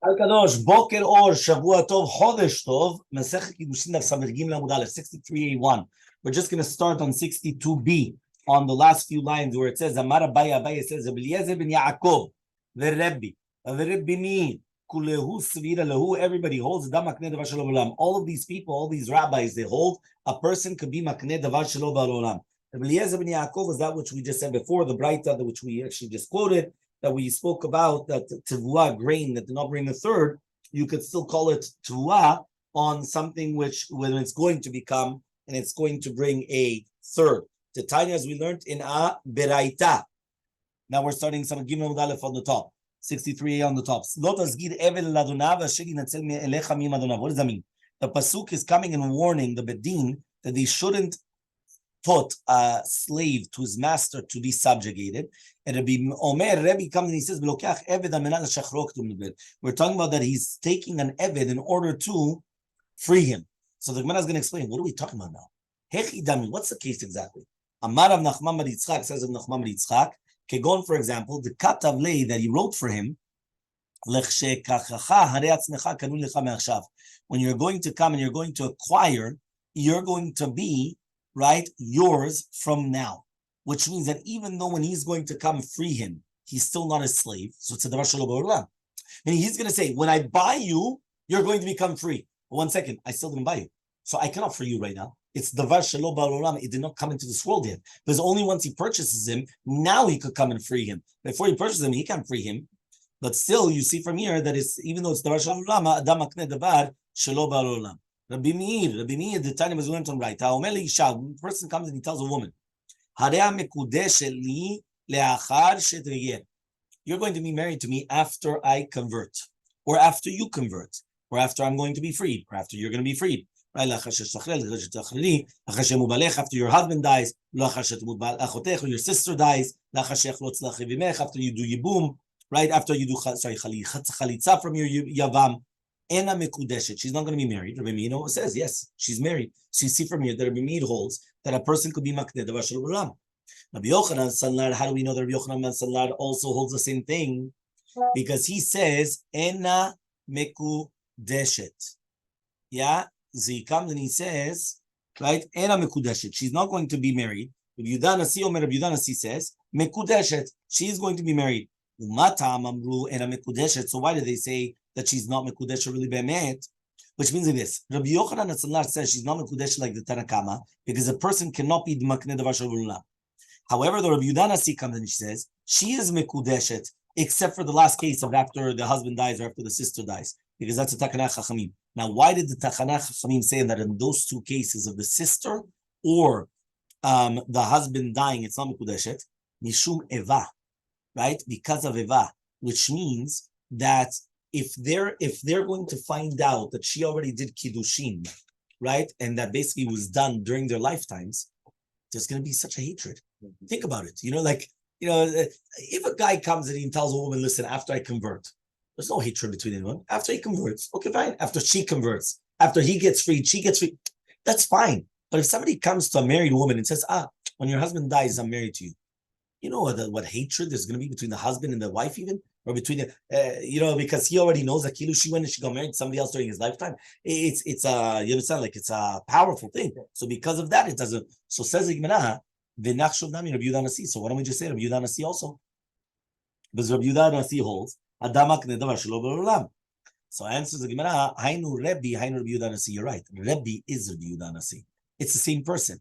Al Kadosh, Boker Or, Shavua Tov, Chodesh Tov, Masechet Kiddushin Daf Samir Gimel Amud Aleph, 63a1. We're just going to start on 62b, on the last few lines where it says, Amar Abaye says, Eliezer ben Yaakov, the Rabbi mi, Kulehu Svira Lehu, everybody holds Dam Makneh Davar Shelo B'Olam. All of these people, all these rabbis, they hold a person could be Makneh Davar Shelo B'Olam. Eliezer ben Yaakov was that which we just said before, the Braita, which we actually just quoted, that we spoke about, that tevuah, grain that did not bring a third, you could still call it tevuah on something which, when it's going to become, and it's going to bring a third. The Tanya, as we learned in a beraita. Now we're starting some Gimel Aleph on the top, 63a on the top. What does that mean? The pasuk is coming and warning the bedin that they shouldn't put a slave to his master to be subjugated. And Rabbi comes and he says, we're talking about that he's taking an eved in order to free him. So the Gemara is going to explain, what are we talking about now? What's the case exactly? Amar of Nachman bar Yitzchak says of Nachman bar Yitzchak, Kegon, for example, the katav lei that he wrote for him, when you're going to come and you're going to acquire, you're going to be right, yours from now, which means that even though when he's going to come free him, he's still not a slave. So it's a davar shelo b'olam. And he's going to say, when I buy you, you're going to become free. But 1 second, I still didn't buy you, so I cannot free you right now. It's davar shelo b'olam. It did not come into this world yet, because only once he purchases him, now he could come and free him. Before he purchases him, he can't free him. But still, you see from here that it's, even though it's davar shelo b'olam, adam makneh davar shelo b'olam. Rabbi Meir, the time was learned on right. The person comes and he tells a woman, you're going to be married to me after I convert, or after you convert, or after I'm going to be freed, or after you're going to be freed. Right? After your husband dies, or your sister dies, after you do yibum, right? After you do chalitza from your yavam. Ena mekudeshet. She's not going to be married. Rabbi Meir says, yes, she's married. So you see from here that Rabbi Meir holds that a person could be makneh davar shelo b'olam. Rabbi Yochanan Sanlar, how do we know that Rabbi Yochanan Sanlar also holds the same thing? Because he says, ena mekudeshet. Yeah? So he comes and he says, right, ena mekudeshet. She's not going to be married. Rabbi Yehuda Nasi Omer, Rabbi Yehuda Nasi says, mekudeshet. She's going to be married. Umatam amru ena mekudeshet. So why do they say that she's not mekudeshet really be'emet? Which means like this: Rabbi Yochanan Hatzlar says she's not mekudeshet like the Tanakama because a person cannot be makneh davar shelo b'olam. However, the Rabbi Yehuda Nasi comes and she says she is mekudeshet except for the last case of after the husband dies or after the sister dies, because that's a Takanach Chachamim. Now, why did the Takanach Chachamim say that in those two cases of the sister or the husband dying, it's not mekudeshet? Mishum eva, right? Because of eva, which means that if they're going to find out that she already did kiddushin, right, and that basically was done during their lifetimes, there's going to be such a hatred. Think about it. If a guy comes and he tells a woman, listen, after I convert, there's no hatred between anyone. After he converts, okay, fine. After she converts, after he gets freed, she gets free, that's fine. But if somebody comes to a married woman and says, when your husband dies, I'm married to you, you know what hatred there's going to be between the husband and the wife even? Or between because he already knows that she went and she got married to somebody else during his lifetime. You understand, like it's a powerful thing. So because of that, it doesn't. So says the Gemara, v'nachshov nami Rabbi Yehuda Nasi. So why don't we just say Rabbi Yehuda Nasi also? Because Rabbi Yehuda Nasi holds adam makneh davar shelo b'olam. So answers the Gemara, Hainu Rabbi Yehuda Nasi. You're right. Rabbi is Rabbi Yehuda Nasi. It's the same person,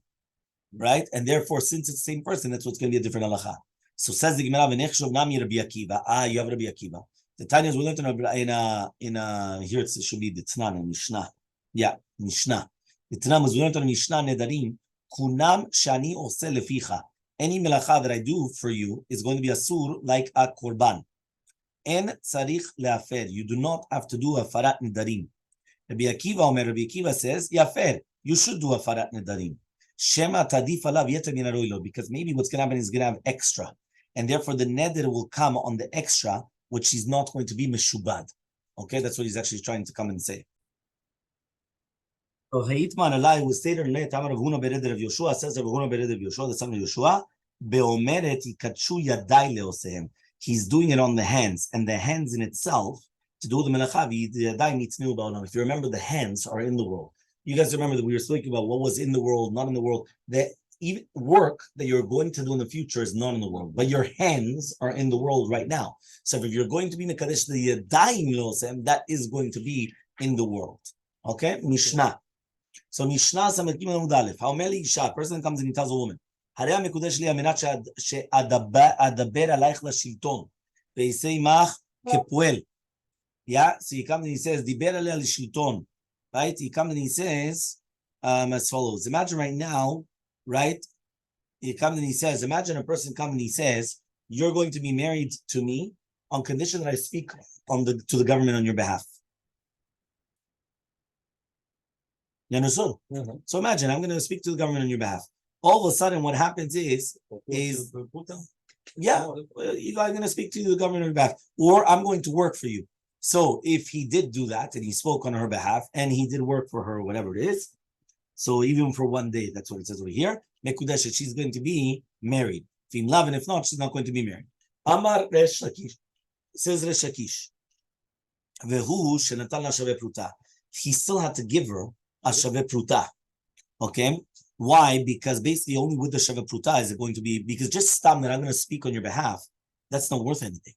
right? And therefore, since it's the same person, that's what's going to be a different halacha. So says the Gemara, "V'nechshov nami Rabbi Akiva." You have Rabbi Akiva. The Tanya we learned in here it should be the Tnan and Mishnah. Yeah, Mishnah. The Tnan was learned in Mishnah Nedarim. Kunam shani ose leficha. Any melacha that I do for you is going to be asur like a korban. En tzarich leafer. You do not have to do a farat nedarim. Rabbi Akiva says, yafer. You should do a farat nedarim. Shema tadif alav yeter min haroilo, because maybe what's going to happen is going to have extra. And therefore, the neder will come on the extra, which is not going to be meshubad. Okay, that's what he's actually trying to come and say. So Haitman Alai was stated in Tamar of Huna Bered of Yoshua, says of Huna Bered of Yoshua, the son of Yoshua, Beomeret Ikachu Yadai Leosehem. he's doing it on the hands, and the hands in itself, to do the melacha, if you remember, the hands are in the world. You guys remember that we were speaking about what was in the world, not in the world. The even work that you're going to do in the future is not in the world, but your hands are in the world right now. So if you're going to be in the Kaddish, the Yadayim Losem, that is going to be in the world. Okay? Mishnah. So Mishnah Samet Gimel Amud Aleph. How many Isha, person comes and he tells a woman, Harei HaMekudesh li amenat she'adaber alayich lashilton ve'yisei mach kepuel. Yeah, so he comes and he says, Diber alei lashilton. Right? He comes and he says, as follows. Imagine right now, right? He comes and he says, imagine a person comes and he says, you're going to be married to me on condition that I speak to the government on your behalf. You understood? Mm-hmm. So imagine I'm going to speak to the government on your behalf. All of a sudden, what happens is yeah, I'm going to speak to the government on your behalf, or I'm going to work for you. So if he did do that and he spoke on her behalf and he did work for her, whatever it is, so even for one day, that's what it says over here. Mekudeshet, she's going to be married. If love, and if not, she's not going to be married. Amar Resh Lakish, says Resh Lakish. Vehu shenatan la shaveh pruta. He still had to give her a shaveh pruta. Okay, why? Because basically only with the shaveh pruta is it going to be, because just stam that I'm going to speak on your behalf, that's not worth anything.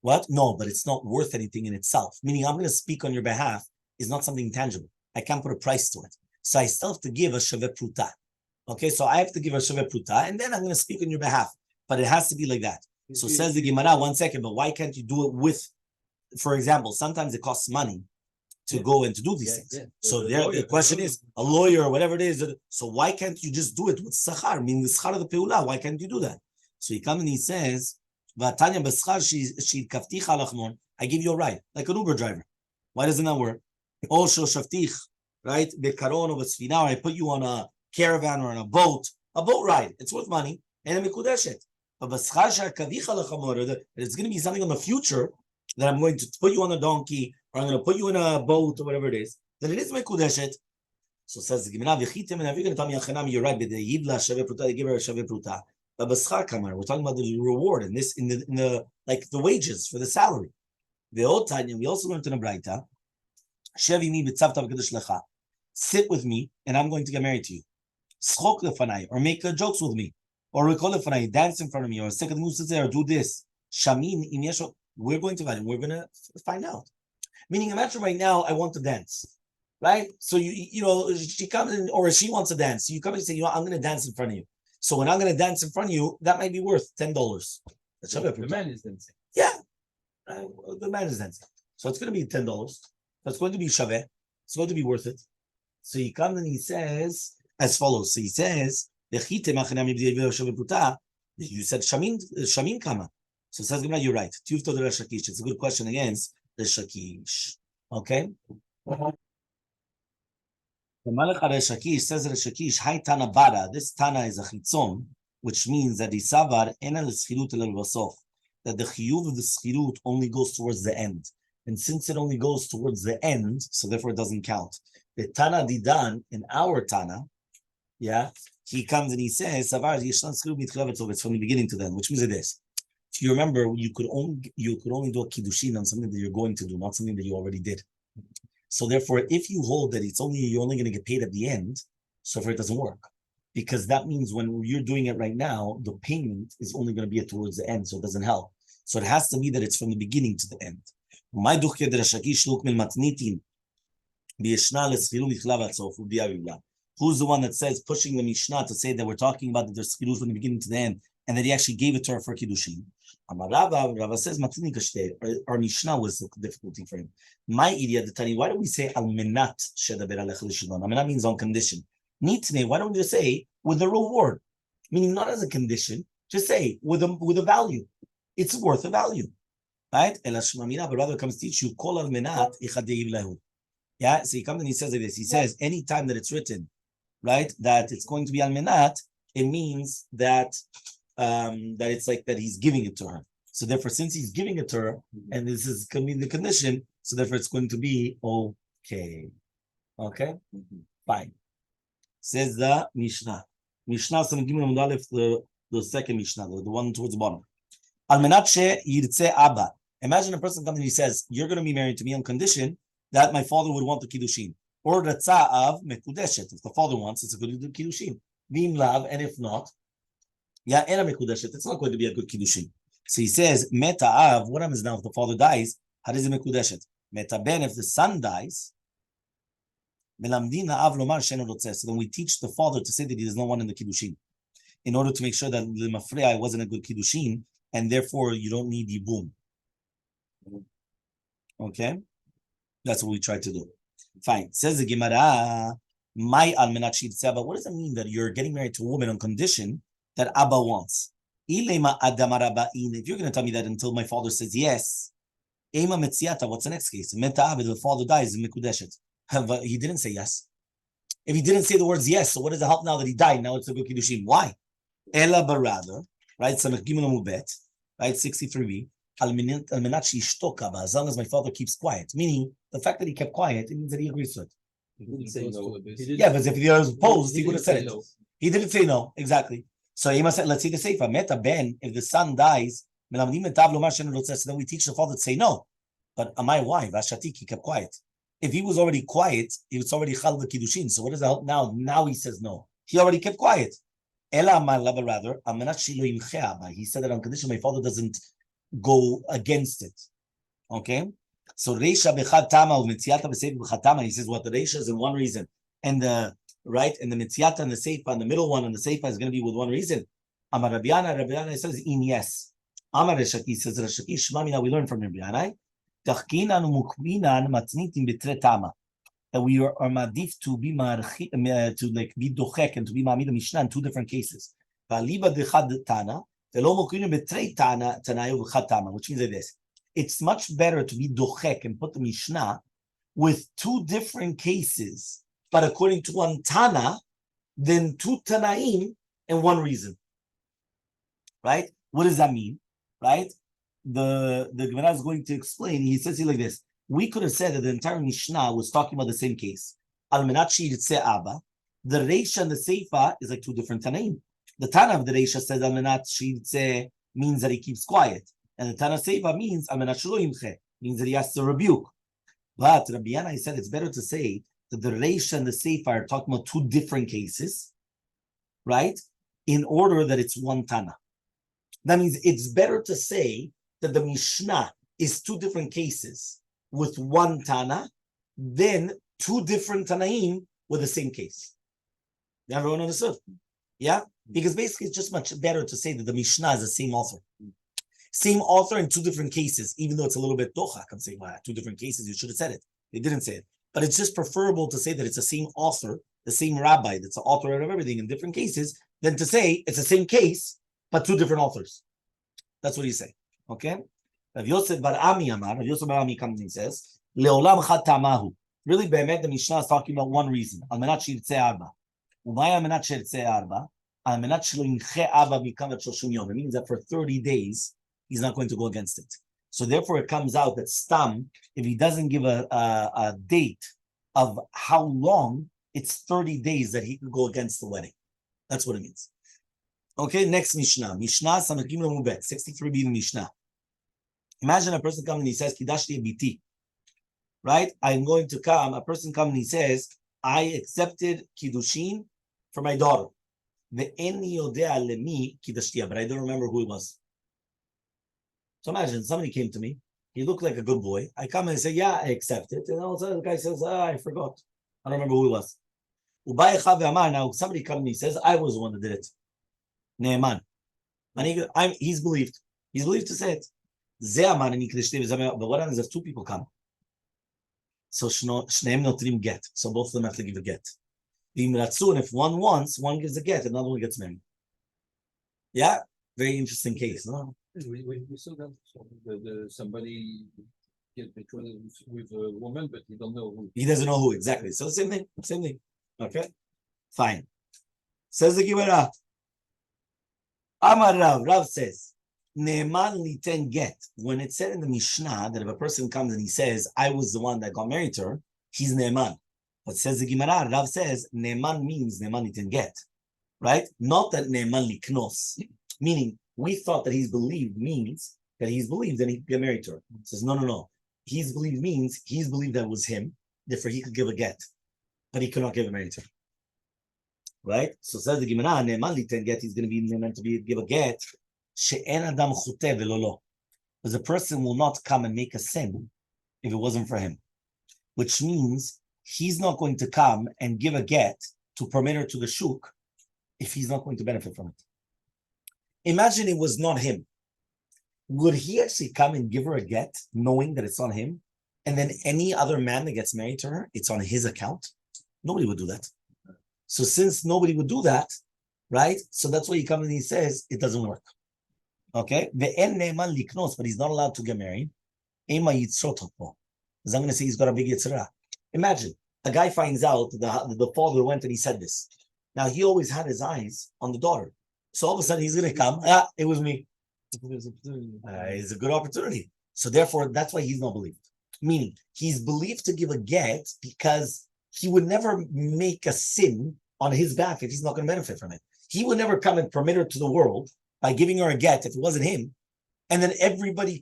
What? No, but it's not worth anything in itself. Meaning I'm going to speak on your behalf is not something tangible. I can't put a price to it. So I still have to give a shaveh pruta. Okay, so I have to give a shaveh pruta, and then I'm going to speak on your behalf. But it has to be like that. So says the Gemara, 1 second, but why can't you do it with, for example, sometimes it costs money to go and to do these things. Yeah. So there, the question is, a lawyer or whatever it is, so why can't you just do it with sachar? Meaning the schar of the peula, why can't you do that? So he comes and he says, I give you a ride, like an Uber driver. Why doesn't that work? Right? I put you on a caravan or on a boat ride. It's worth money. And it's going to be something in the future that I'm going to put you on a donkey or I'm going to put you in a boat or whatever it is. Then it is mekudeshet. So says the Gemara, you're right, but they give her a shaveh pruta. But we're talking about the reward in this, in the like the wages for the salary. We also learned in a Braita, sit with me and I'm going to get married to you. Or make jokes with me. Or dance in front of me, or second or do this. We're going to find out. Meaning, imagine right now, I want to dance, right? So you know, she comes in, or she wants to dance. So you come and say, you know, I'm going to dance in front of you. So when I'm going to dance in front of you, that might be worth $10. The man is dancing. Yeah, the man is dancing. So it's going to be $10. So it's going to be shaveh. It's going to be worth it. So he comes and he says as follows. So he says, you said shamin kama. So it says, you're right. It's a good question against the Shakish. Okay? The Malach Shakish says that Shakish, Hai Tana Bara. This Tana is a chitzon, which means that Isavar ena l'schirut el vasof, that the chiyuv of the schirut only goes towards the end. And since it only goes towards the end, so therefore it doesn't count. The Tana Didan, in our Tana, yeah, he comes and he says, Savar yeshlan schirut mitchavet, it's from the beginning to the end, which means it is. If you remember, you could only do a kiddushin on something that you're going to do, not something that you already did. So therefore, if you hold that you're only going to get paid at the end, so far it doesn't work. Because that means when you're doing it right now, the payment is only going to be towards the end, so it doesn't help. So it has to be that it's from the beginning to the end. Who's the one that says, pushing the Mishnah to say that we're talking about that there's schirut from the beginning to the end, and that he actually gave it to her for kiddushin? Rava says, our Mishnah was a difficulty for him. My idiot, the Tani, why don't we say al menat shedaber alech l'shilon? Al menat means on condition. Nitne, why don't we just say with a reward? Meaning not as a condition, just say with a value. It's worth a value. Right? But rather comes teach you, kol al menat ichadeyiv lahu. Yeah, so he comes and he says this. He says, anytime that it's written, right, that it's going to be al menat, it means that that it's like that he's giving it to her. So therefore, since he's giving it to her, and this is going to be the condition, so therefore it's going to be okay. Okay? Fine. Says the Mishnah. Mishnah, the second Mishnah, the one towards the bottom. Al menat yirtze abba. Imagine a person comes and he says, "You're going to be married to me on condition that my father would want the kiddushin." Or ratza av mekudeshet. If the father wants, it's a good kiddushin. Vim lav, and if not, yeah, ena mekudeshet. It's not going to be a good kiddushin. So he says, meta av. What happens now if the father dies? How does it mekudeshet? Meta ben. If the son dies, melamdina av lomar sheno rotzeh. So then we teach the father to say that he does not want in the kiddushin, in order to make sure that the mafreya wasn't a good kiddushin, and therefore you don't need yibum. Okay, that's what we try to do. Fine. Says the Gemara, my almenat shirtzeh abba. What does it mean that you're getting married to a woman on condition that Abba wants? If you're going to tell me that until my father says yes, what's the next case? The father dies in Mikudeshet. He didn't say yes. If he didn't say the words yes, so what does it help now that he died? Now it's a good kiddushin. Why? Ela barada, right? Samech Gimel Amubet, right? 63b. As long as my father keeps quiet, meaning the fact that he kept quiet, it means that he agrees to it. He didn't say no. Yeah, but if he was opposed, he would have said it. No. He didn't say no, exactly. So he must say, let's see the Seifa. Meta ben, if the son dies, then we teach the father to say no. But am I why? Vashatik, he kept quiet. If he was already quiet, he was already chal kiddushin. So what does that help now? Now he says no. He already kept quiet. Ela rather, he said that on condition my father doesn't go against it. Okay? So Reisha bechad tama u'mitziata v'seif bechad tama. He says what the Reisha is in one reason, and the right and the mitziata and the seifa and the middle one and the seifa is going to be with one reason. Amar Rabbi Yana says in yes. Amar Reshaki says Reshaki Shmamina. We learn from Rabbi Yana that we are madif to be to like be dochek and to be ma'amid Mishnah in two different cases. Which means this. It's much better to be dochek and put the Mishnah with two different cases, but according to one Tana, than two Tanaim and one reason. Right? What does that mean? Right? The Gemara is going to explain. He says here like this. We could have said that the entire Mishnah was talking about the same case. Al-Menat Shirtzeh Abba. The Reisha and the Seifa is like two different Tanaim. The Tana of the Reisha says Al-Menat Shirtzeh means that he keeps quiet. And the Tana Seifa means Al-Menat Shelo Yimche, means that he has to rebuke. But Rabbi Yana said it's better to say that the Reisha and the Seifa are talking about two different cases, right? In order that it's one Tana. That means it's better to say that the Mishnah is two different cases with one Tana than two different Tanaim with the same case. Everyone understood? Yeah? Because basically it's just much better to say that the Mishnah is the same author. Same author in two different cases, even though it's a little bit dochak. I'm saying, well, two different cases, you should have said it. They didn't say it. But it's just preferable to say that it's the same author, the same rabbi, that's the author of everything in different cases, than to say it's the same case, but two different authors. That's what he's saying. Okay? Rav Yosef bar Ami Amar, Rav Yosef bar Ami comes and says, Leolam chad tamahu. Really, Be'emet, the Mishnah is talking about one reason. Al menat shirtzeh arba. Umay al menat shirtzeh arba. Al menat shelo yimche abba mikamat shoshim yom. It means that for 30 days, he's not going to go against it. So therefore, it comes out that Stam, if he doesn't give a date of how long, it's 30 days that he can go against the wedding. That's what it means. Okay, next Mishnah. Mishnah Samakim Lamubet, 63b in Mishnah. Imagine a person comes and he says, Kidashti biti. Right? I'm going to come. A person comes and he says, I accepted Kiddushin for my daughter. But I don't remember who it was. So imagine somebody came to me. He looked like a good boy. I come and I say, yeah, I accept it. And all of a sudden the guy says, I forgot. I don't remember who it was. Now somebody comes and he says, I was the one that did it. Ne'eman. He's believed. He's believed to say it. But what happens if two people come? So shneim notrim get. So both of them have to give a get. And if one wants, one gives a get, another one gets married. Yeah? Very interesting case, no? We saw that somebody get betrothed with a woman, but he don't know who. He doesn't know who, exactly. So same thing. Okay? Fine. Says the Gemara. Amar Rav says, Ne'eman liten get. When it said in the Mishnah that if a person comes and he says, I was the one that got married to her, he's Ne'eman. But says the Gemara, Rav says, Ne'eman means Ne'eman liten get. Right? Not that Ne'eman liknos. Meaning, We thought that he's believed means that he's believed and he could get married to her. He says, no. He's believed means he's believed that it was him, therefore he could give a get, but he could not give a marriage to her. Right? So says the Gemara, Ne'eman li'ten get, he's going to be meant to give a get. She'en adam chuteh velo lo. Because a person will not come and make a sin if it wasn't for him. Which means he's not going to come and give a get to permit her to the shuk if he's not going to benefit from it. Imagine it was not him. Would he actually come and give her a get knowing that it's on him? And then any other man that gets married to her, it's on his account? Nobody would do that. So since nobody would do that, right? So that's why he comes and he says it doesn't work. Okay? But he's not allowed to get married. Because I'm going to say he's got a big yitzhara. Imagine, a guy finds out the father went and he said this. Now, he always had his eyes on the daughter. So all of a sudden, he's going to come, it was me. It's a good opportunity. So therefore, that's why he's not believed. Meaning, he's believed to give a get because he would never make a sin on his back if he's not going to benefit from it. He would never come and permit her to the world by giving her a get if it wasn't him. And then anybody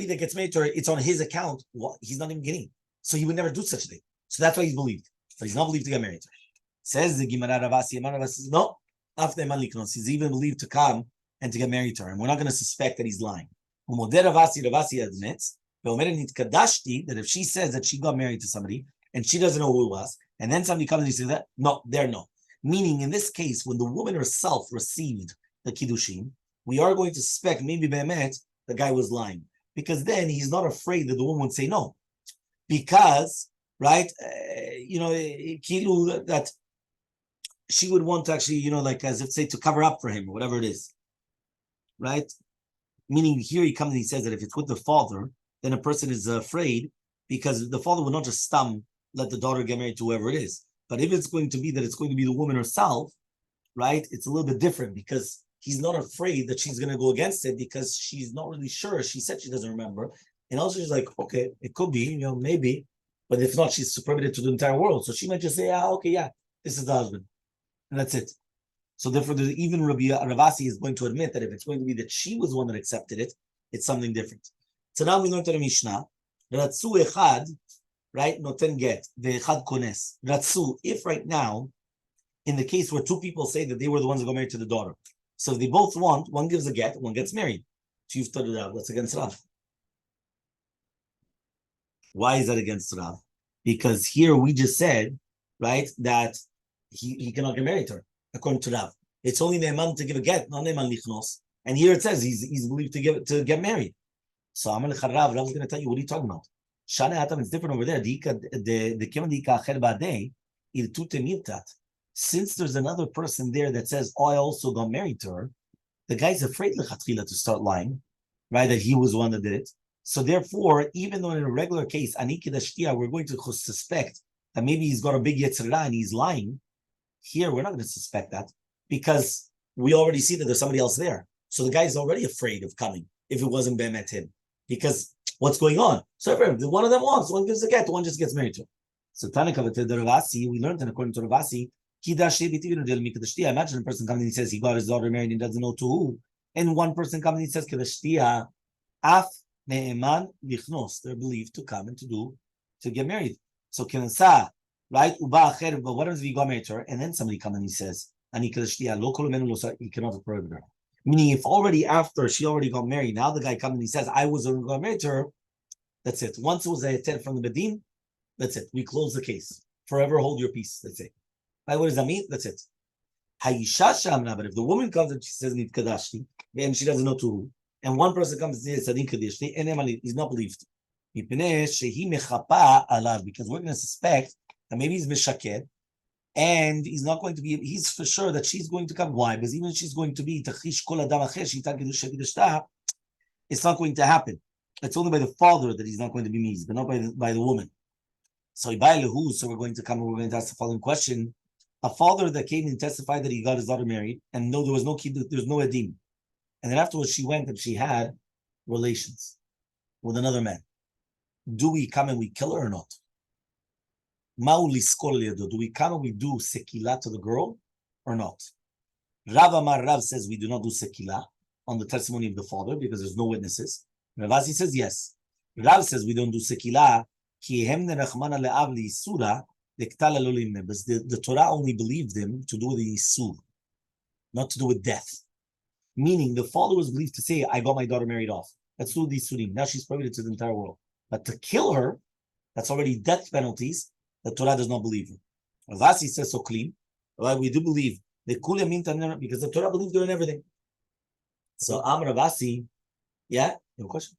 that gets married to her, it's on his account. Well, he's not even getting. So he would never do such a thing. So that's why he's believed. But he's not believed to get married to her. Says the Gemara Ravasi, says, no, after he's even believed to come and to get married to her. And we're not going to suspect that he's lying. Ravasi admits that if she says that she got married to somebody and she doesn't know who it was, and then somebody comes and says that, no, they're no. Meaning in this case, when the woman herself received the Kiddushin, we are going to suspect maybe Be'emet the guy was lying. Because then he's not afraid that the woman would say no. Because, right, that she would want to actually, like as if say to cover up for him or whatever it is. Right? Meaning here he comes and he says that if it's with the father, then a person is afraid because the father will not just let the daughter get married to whoever it is. But if it's going to be that it's going to be the woman herself, right, it's a little bit different because he's not afraid that she's going to go against it because she's not really sure. She said she doesn't remember. And also she's like, okay, it could be, maybe. But if not, she's prohibited to the entire world. So she might just say, this is the husband. And that's it. So therefore, even Rabbi Ravasi is going to admit that if it's going to be that she was the one that accepted it, it's something different. So now we learn to the Mishnah. Ratzu echad, right? Noten get. Ve'echad kones. Ratzu, if right now, in the case where two people say that they were the ones who got married to the daughter. So if they both want, one gives a get, one gets married. So you've studied out. That's against Rav. Why is that against Rav? Because here we just said, right, that he cannot get married to her, according to Rav. It's only Ne'eman to give a get, not Ne'eman lichnos. And here it says he's believed to get married. So Rav is going to tell you, what are you talking about? Shana Hatam is different over there. Since there's another person there that says, I also got married to her, the guy's afraid lechatchila to start lying, right? That he was the one that did it. So therefore, even though in a regular case, ani kedashtia, we're going to suspect that maybe he's got a big yetzirah and he's lying. Here, we're not going to suspect that because we already see that there's somebody else there. So the guy's already afraid of coming if it wasn't Be'emet him. Because what's going on? So one of them wants, one gives a get, one just gets married to him. So Tanakh the Ravasi, we learned, and according to Ravasi, imagine a person comes and he says he got his daughter married and doesn't know to who. And one person comes and he says, Kedashtia, Af Ne'eman Lichnos. They're believed to come and to get married. So Kenasa, right? But what happens if he got married to her? And then somebody comes and he says, Ani Kedashtia, lo kol menu lo, he cannot prohibit her. Meaning, if already after she already got married, now the guy comes and he says, I was going to get married to her, that's it. Once it was a heter from the Bedin, that's it. We close the case. Forever hold your peace. That's it. Right, what does that mean? That's it. Hayisha shamna, but if the woman comes and she says nit kadashti, and she doesn't know to who, and one person comes and says sadin kadashti, and he's not believed. Because we're going to suspect that maybe he's mishaked, and he's not going to be. He's for sure that she's going to come. Why? Because even if she's going to be tachish kol adam acher shita kedusha, it's not going to happen. It's only by the father that he's not going to be meez, but not by the woman. So we're going to come and we're going to ask the following question. A father that came and testified that he got his daughter married, and no, there was no edim. And then afterwards she went and she had relations with another man. Do we come and we kill her or not? Do we come and we do sekila to the girl or not? Rav Amar Rav says we do not do sekila. on the testimony of the father because there's no witnesses. Rav Asi says yes. Rav says we don't do sekilah. The Torah only believed them to do with the Yisur, not to do with death. Meaning the father was believed to say, I got my daughter married off. Let's do the Yisurim. Now she's prohibited to the entire world. But to kill her, that's already death penalties. The Torah does not believe her. Rav Asi says so clean. Well, we do believe because the Torah believed her in everything. So Rav Asi, yeah, you have a question?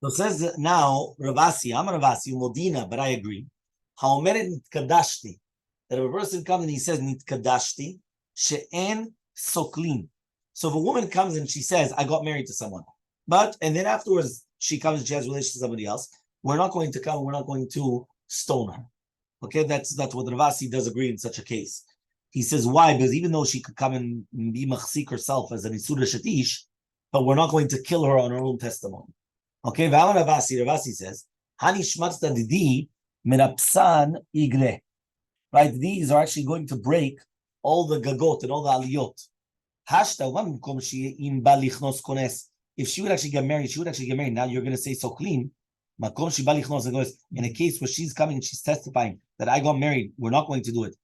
So it says now Rav Asi, Rav Asi, Modina, but I agree. Haomeret nitkadashti. That if a person comes and he says nitkadashti, she'en soklin. So if a woman comes and she says, I got married to someone, and then afterwards she comes and she has relations to somebody else, we're not going to come, we're not going to stone her. Okay, that's what Rav Asi does agree in such a case. He says, why? Because even though she could come and be machzik herself as an isura shetish, but we're not going to kill her on her own testimony. Okay, Rav Asi says, Hani shmatzta didi merapsan igre. Right, these are actually going to break all the gagot and all the aliyot. If she would actually get married, she would actually get married. Now you're going to say so clean. In a case where she's coming and she's testifying that I got married, we're not going to do it.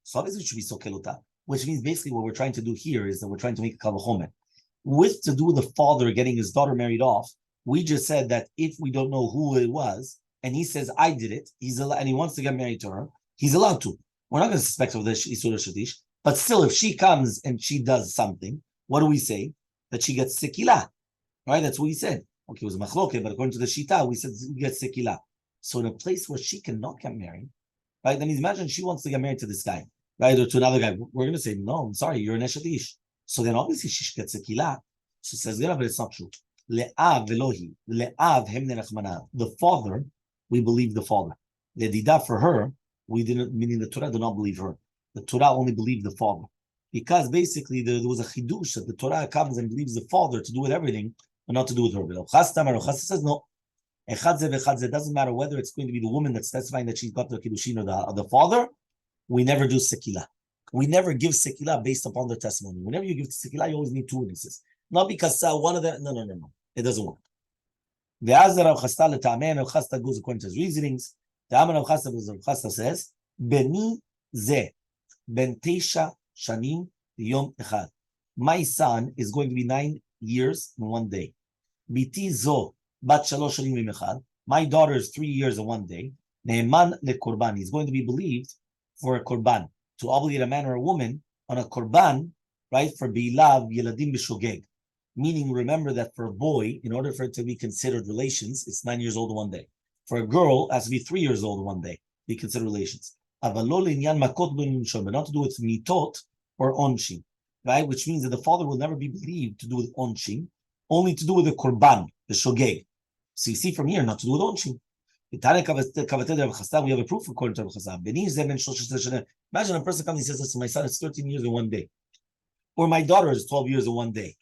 So obviously it should be so keluta, which means basically what we're trying to do here is that we're trying to make a kavachomer. With to do with the father getting his daughter married off, we just said that if we don't know who it was, and he says, I did it, and he wants to get married to her, he's allowed to. We're not going to suspect of the Isura Shadish, but still, if she comes and she does something, what do we say? That she gets sekilah, right? That's what we said. Okay, it was machloke, but according to the Shita, we said we get sekilah. So in a place where she cannot get married, right? That means imagine she wants to get married to this guy, right? Or to another guy. We're going to say, no, I'm sorry, you're an Eshadish. So then obviously she should get sekilah. So it says, but it's not true. Le'av velohi. Le'av hemne rachmana. The father, we believe the father. Le'dida for her, we didn't, meaning the Torah did not believe her. The Torah only believed the father. Because basically there was a chidush that the Torah comes and believes the father to do with everything, but not to do with her. Chasta says no. It doesn't matter whether it's going to be the woman that's testifying that she's got the kiddushin or the father. We never do sekilah. We never give sekilah based upon the testimony. Whenever you give sekilah, you always need two witnesses. Not because one of them. No. It doesn't work. The Azar of Chasta le'tamen of Chasta goes according to his reasonings. The Amar of Chasta says, Beni ze ben teisha shanim yom echad. My son is going to be 9 years in 1 day. Biti zo bat shalosh shanim yom echad. My daughter is 3 years and 1 day. Ne'eman lekorban. He's going to be believed for a korban, to obligate a man or a woman on a korban, right, for bilav yeladim b'shogeg. Meaning, remember that for a boy, in order for it to be considered relations, it's 9 years old in 1 day. For a girl, it has to be 3 years old in 1 day, be considered relations. But not to do with mitot or onshin, right? Which means that the father will never be believed to do with onshin, only to do with the korban, the shogeg. So you see from here, not to do with onshin. We have a proof according to Rabbi Chazal. Imagine a person comes and says, listen, my son is 13 years in 1 day. Or my daughter is 12 years in 1 day.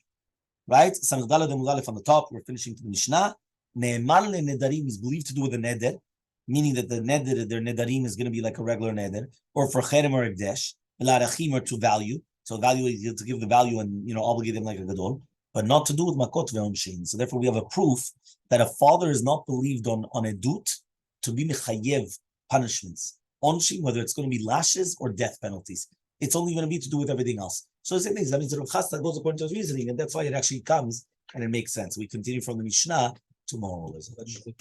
Right? Samach Daled Amud Aleph on the top, we're finishing to the Mishnah. Ne'eman le'nedarim is believed to do with a neder, meaning that the neder, their nedarim is going to be like a regular neder, or for cherem or ekdesh, l'arachim or to value. So value is to give the value and obligate them like a gadol, but not to do with makot ve'onshin. So therefore, we have a proof that a father is not believed on a dut to be mechayev punishments, onshin, whether it's going to be lashes or death penalties. It's only going to be to do with everything else. So the same thing. That means that Rav Chasta goes according to his reasoning, and that's why it actually comes and it makes sense. We continue from the Mishnah tomorrow.